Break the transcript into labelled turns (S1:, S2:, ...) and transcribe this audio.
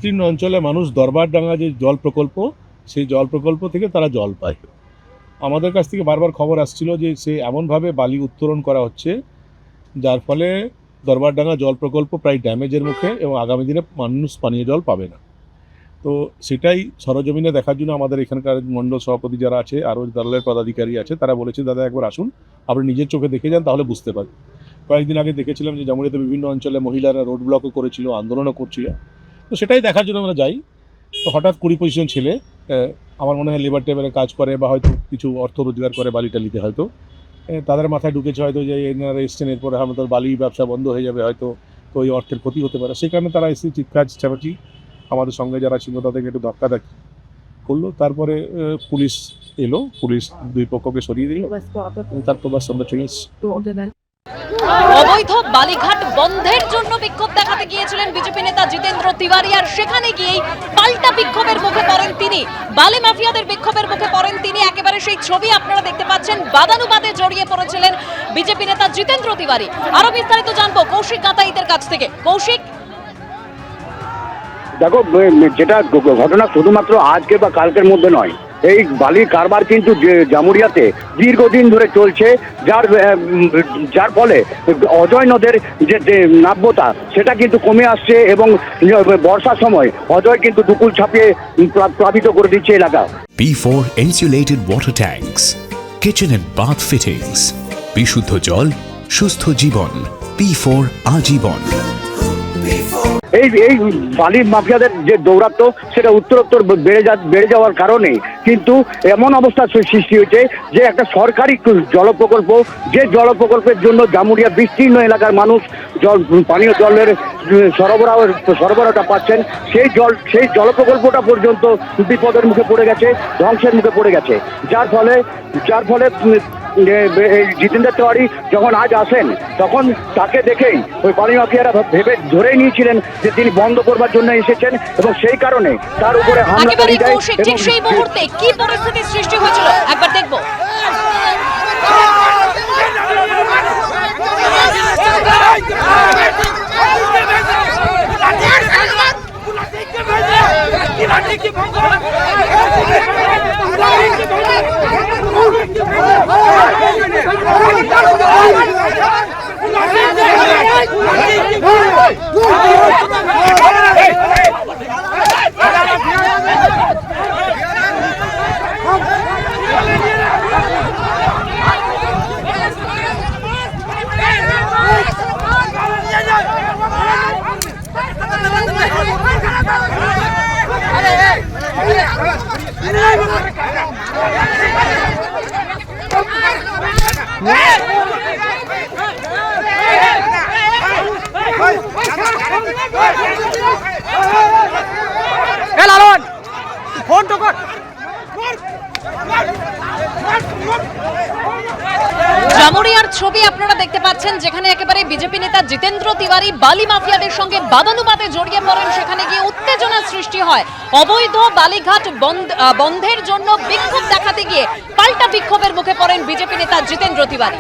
S1: বিস্তীর্ণ অঞ্চলে মানুষ দরবারডাঙ্গা যে জল প্রকল্প, সেই জল প্রকল্প থেকে তারা জল পায়। আমাদের কাছ থেকে বারবার খবর আসছিল যে সে এমনভাবে বালি উত্তোলন করা হচ্ছে যার ফলে দরবারডাঙ্গা জল প্রকল্প প্রায় ড্যামেজের মুখে এবং আগামী দিনে মানুষ পানীয় জল পাবে না। তো সেটাই সরজমিনে দেখার জন্য আমাদের এখানকার মণ্ডল সভাপতি যারা আছে, আরও দলের পদাধিকারী আছে, তারা বলেছে দাদা একবার আসুন, আপনি নিজের চোখে দেখে যান, তাহলে বুঝতে পারবেন। কয়েকদিন আগে দেখেছিলাম যে জামুড়িয়াতে বিভিন্ন অঞ্চলে মহিলারা রোড ব্লকও করেছিল, আন্দোলনও করছিল। তো সেটাই দেখার জন্য আমরা যাই। তো হঠাৎ 20-25 জন ছেলে, আমার মনে হয় লেবার টেবারে কাজ করে বা হয়তো কিছু অর্থ রোজগার করে বালিটা নিতে, হয়তো তাদের মাথায় ঢুকেছে হয়তো যে এনারা এসছেন এরপরে আমাদের বালি ব্যবসা বন্ধ হয়ে যাবে, হয়তো তো ওই অর্থের ক্ষতি হতে পারে। সেই কারণে তারা এসে চিৎকার চেঁচামেচি, আমাদের সঙ্গে যারা ছিল তাদেরকে একটু ধাক্কাধাক্কি করলো। তারপরে পুলিশ এলো, পুলিশ দুই পক্ষকে সরিয়ে দিল, তারপর বাস আমরা চলে এসেছি।
S2: অবৈধ বালিঘাট বন্ধের জন্য বিক্ষোভ দেখাতে গিয়েছিলেন বিজেপি নেতা জিতেন্দ্র তিওয়ারি, আর সেখানে গিয়েই পাল্টা বিক্ষোভের মুখে পড়েন তিনি। বালি মাফিয়াদের বিক্ষোভের মুখে পড়েন তিনি। একেবারে সেই ছবি আপনারা দেখতে পাচ্ছেন। বাদানুবাদে জড়িয়ে পড়েছিলেন বিজেপি নেতা জিতেন্দ্র তিওয়ারি। আরো বিস্তারিত জানবো কৌশিক গাতাইতের কাছ থেকে। কৌশিক,
S3: দেখো, যেটা ঘটনা শুধুমাত্র আজকে বা কালকের মধ্যে নয়, এই বালির কারবার কিন্তু জামুরিয়াতে দীর্ঘদিন ধরে চলছে, যার ফলে অজয় নদের যে নাব্যতা সেটা কিন্তু কমে আসছে এবং বর্ষার সময় অজয় কিন্তু দুকুল ছাপিয়ে প্লাবিত করে দিচ্ছে এলাকা।
S4: P4 insulated water tanks, kitchen and bath fittings, বিশুদ্ধ জল, সুস্থ জীবন, P4 আজীবন।
S3: এই বালির মাফিয়াদের যে দৌরাত্ম সেটা উত্তরোত্তর বেড়ে যাওয়ার কারণে কিন্তু এমন অবস্থা সৃষ্টি হয়েছে যে একটা সরকারি জল প্রকল্প, যে জল প্রকল্পের জন্য জামুরিয়া বিস্তীর্ণ এলাকার মানুষ পানীয় জলের সরবরাহটা পাচ্ছেন, সেই জল প্রকল্পটা পর্যন্ত বিপদের মুখে পড়ে গেছে, ধ্বংসের মুখে পড়ে গেছে। যার ফলে জিতেন্দ্র তিওয়ারি যখন আজ আসেন তখন তাকে দেখেই ওই বালি মাফিয়ারা ধরেই নিয়েছিলেন যে তিনি বন্ধ করবার জন্য এসেছেন এবং সেই কারণে তার উপরে হামলা চালিয়ে দেয়।
S2: ঠিক সেই মুহূর্তে কি পরিস্থিতির সৃষ্টি হয়েছিল একবার দেখবো। জামুরিয়ার ছবি আপনারা দেখতে পাচ্ছেন, যেখানে একেবারে বিজেপি নেতা জিতেন্দ্র তিওয়ারি বালি মাফিয়াদের সঙ্গে বাদানুবাদে জড়িয়ে পড়েন। সেখানে গিয়ে উত্তেজনা সৃষ্টি হয়। অবৈধ বালিঘাট বন্ধের জন্য বিক্ষোভ দেখাতে গিয়ে পাল্টা বিক্ষোভের মুখে পড়েন বিজেপি নেতা জিতেন্দ্র তিওয়ারি।